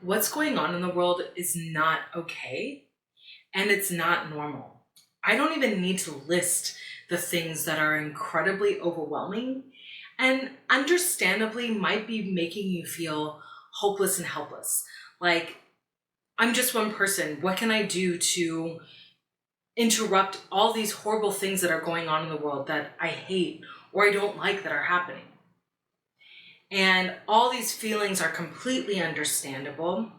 what's going on in the world is not okay and it's not normal. I don't even need to list the things that are incredibly overwhelming and understandably might be making you feel hopeless and helpless. Like, I'm just one person. What can I do to interrupt all these horrible things that are going on in the world that I hate or I don't like that are happening? And all these feelings are completely understandable.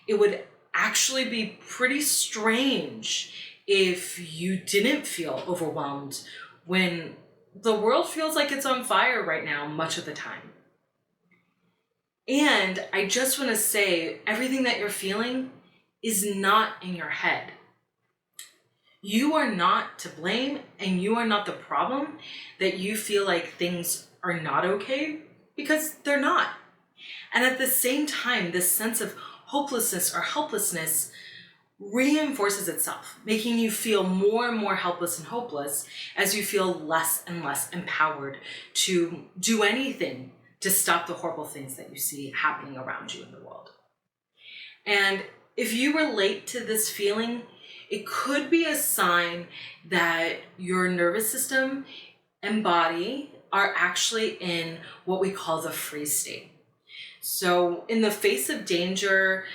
It would actually be pretty strange if you didn't feel overwhelmed when the world feels like it's on fire right now, much of the time. And I just want to say, everything that you're feeling is not in your head. You are not to blame, and you are not the problem that you feel like things are not okay, because they're not. And at the same time, this sense of hopelessness or helplessness reinforces itself, making you feel more and more helpless and hopeless as you feel less and less empowered to do anything to stop the horrible things that you see happening around you in the world. And if you relate to this feeling, it could be a sign that your nervous system and body are actually in what we call the freeze state. So in the face of danger,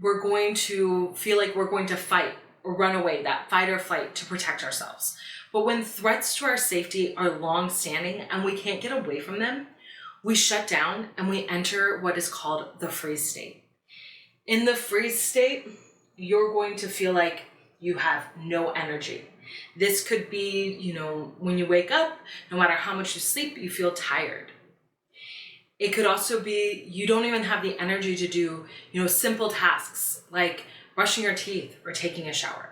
we're going to feel like we're going to fight or run away, that fight or flight, to protect ourselves. But when threats to our safety are long-standing and we can't get away from them, we shut down and we enter what is called the freeze state. In the freeze state, you're going to feel like you have no energy. This could be, when you wake up, no matter how much you sleep, you feel tired. It could also be you don't even have the energy to do, simple tasks like brushing your teeth or taking a shower.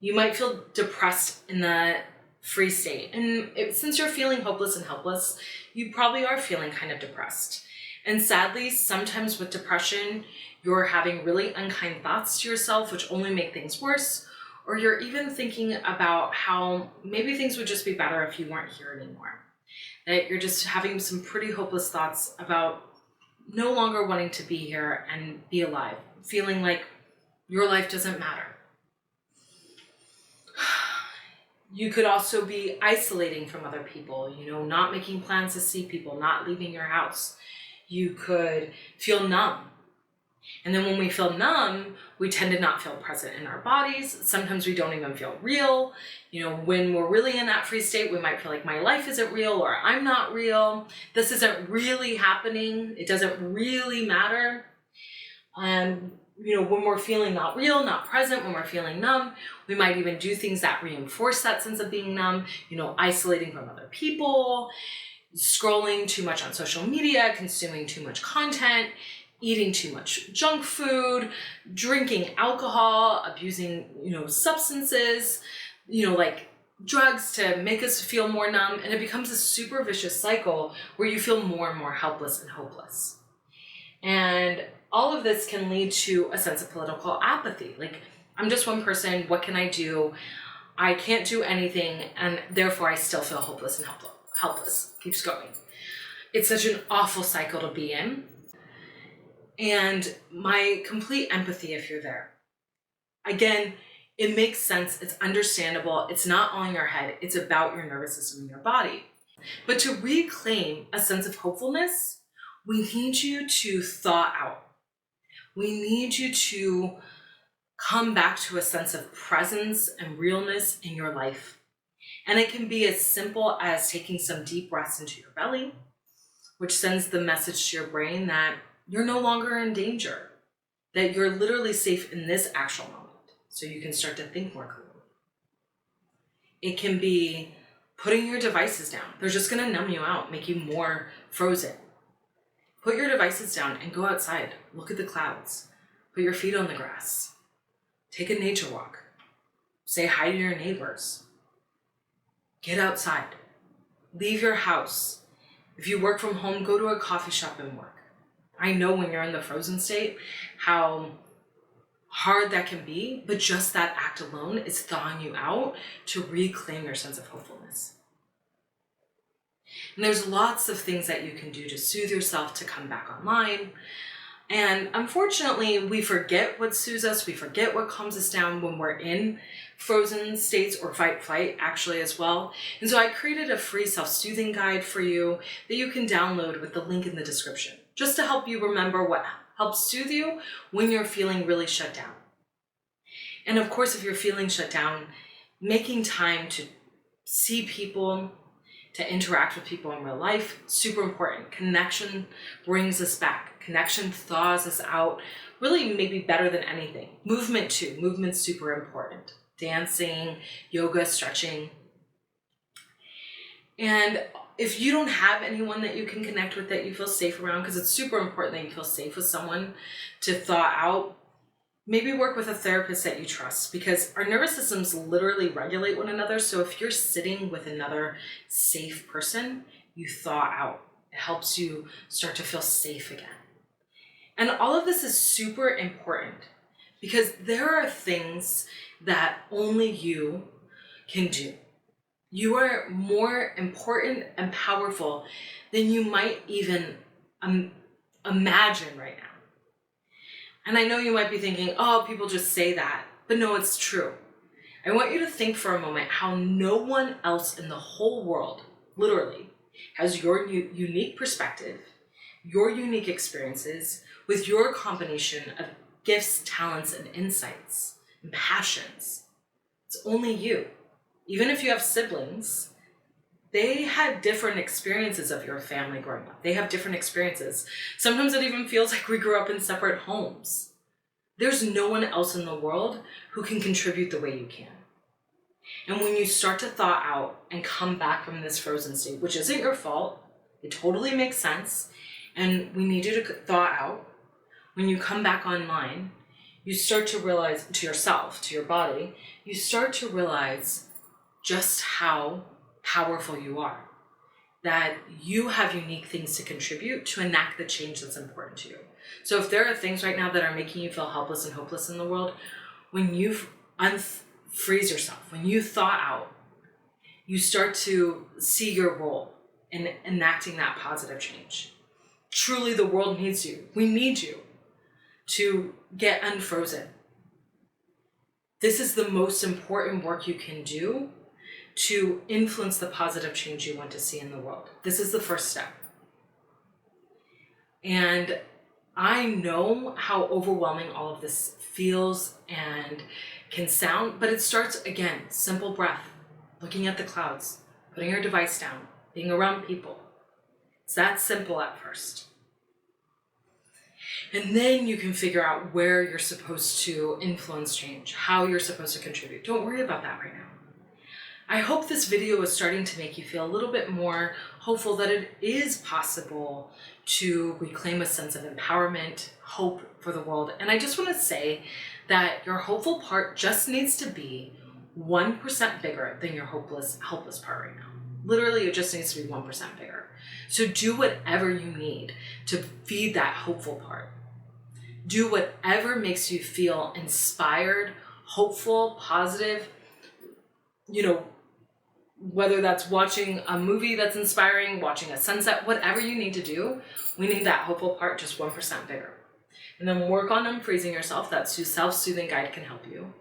You might feel depressed in the freeze state. And since you're feeling hopeless and helpless, you probably are feeling kind of depressed. And sadly, sometimes with depression, you're having really unkind thoughts to yourself, which only make things worse. Or you're even thinking about how maybe things would just be better if you weren't here anymore. That you're just having some pretty hopeless thoughts about no longer wanting to be here and be alive, feeling like your life doesn't matter. You could also be isolating from other people, not making plans to see people, not leaving your house. You could feel numb. And then when we feel numb, we tend to not feel present in our bodies. Sometimes we don't even feel real. When we're really in that freeze state, we might feel like my life isn't real or I'm not real. This isn't really happening. It doesn't really matter. And, when we're feeling not real, not present, when we're feeling numb, we might even do things that reinforce that sense of being numb, isolating from other people, scrolling too much on social media, consuming too much content, eating too much junk food, drinking alcohol, abusing, substances, like drugs to make us feel more numb. And it becomes a super vicious cycle where you feel more and more helpless and hopeless. And all of this can lead to a sense of political apathy. Like, I'm just one person, what can I do? I can't do anything, and therefore I still feel hopeless and helpless. Keeps going. It's such an awful cycle to be in. And my complete empathy if you're there. Again, it makes sense, it's understandable, it's not all in your head, it's about your nervous system and your body. But to reclaim a sense of hopefulness, we need you to thaw out. We need you to come back to a sense of presence and realness in your life. And it can be as simple as taking some deep breaths into your belly, which sends the message to your brain that you're no longer in danger, that you're literally safe in this actual moment, so you can start to think more clearly. It can be putting your devices down. They're just gonna numb you out, make you more frozen. Put your devices down and go outside. Look at the clouds. Put your feet on the grass. Take a nature walk. Say hi to your neighbors. Get outside. Leave your house. If you work from home, go to a coffee shop and work. I know when you're in the frozen state, how hard that can be, but just that act alone is thawing you out to reclaim your sense of hopefulness. And there's lots of things that you can do to soothe yourself to come back online. And unfortunately, we forget what soothes us, we forget what calms us down when we're in frozen states or fight flight actually as well. And so I created a free self-soothing guide for you that you can download with the link in the description, just to help you remember what helps soothe you when you're feeling really shut down. And of course, if you're feeling shut down, making time to see people, to interact with people in real life, super important. Connection brings us back. Connection thaws us out, really maybe better than anything. Movement too, movement's super important. Dancing, yoga, stretching. And if you don't have anyone that you can connect with that you feel safe around, because it's super important that you feel safe with someone to thaw out, maybe work with a therapist that you trust, because our nervous systems literally regulate one another. So if you're sitting with another safe person, you thaw out. It helps you start to feel safe again. And all of this is super important because there are things that only you can do. You are more important and powerful than you might even imagine right now. And I know you might be thinking, oh, people just say that, but no, it's true. I want you to think for a moment how no one else in the whole world, literally, has your unique perspective, your unique experiences, with your combination of gifts, talents, and insights, and passions. It's only you. Even if you have siblings, they had different experiences of your family growing up. They have different experiences. Sometimes it even feels like we grew up in separate homes. There's no one else in the world who can contribute the way you can. And when you start to thaw out and come back from this frozen state, which isn't your fault, it totally makes sense, and we need you to thaw out. When you come back online, you start to realize to yourself, to your body, you start to realize just how powerful you are, that you have unique things to contribute to enact the change that's important to you. So if there are things right now that are making you feel helpless and hopeless in the world, when you unfreeze yourself, when you thaw out, you start to see your role in enacting that positive change. Truly, the world needs you. We need you to get unfrozen. This is the most important work you can do to influence the positive change you want to see in the world. This is the first step. And I know how overwhelming all of this feels and can sound, but it starts, again, simple breath, looking at the clouds, putting your device down, being around people. It's that simple at first. And then you can figure out where you're supposed to influence change, how you're supposed to contribute. Don't worry about that right now. I hope this video is starting to make you feel a little bit more hopeful that it is possible to reclaim a sense of empowerment, hope for the world. And I just want to say that your hopeful part just needs to be 1% bigger than your helpless part right now. Literally, it just needs to be 1% bigger. So do whatever you need to feed that hopeful part. Do whatever makes you feel inspired, hopeful, positive, whether that's watching a movie that's inspiring, watching a sunset, whatever you need to do, we need that hopeful part just 1% bigger. And then work on unfreezing yourself. That self-soothing guide can help you.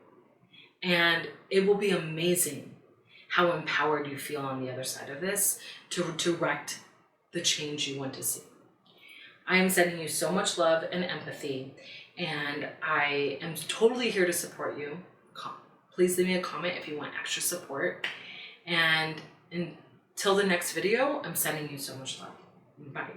And it will be amazing how empowered you feel on the other side of this to direct the change you want to see. I am sending you so much love and empathy, and I am totally here to support you. Please leave me a comment if you want extra support. And until the next video, I'm sending you so much love. Bye.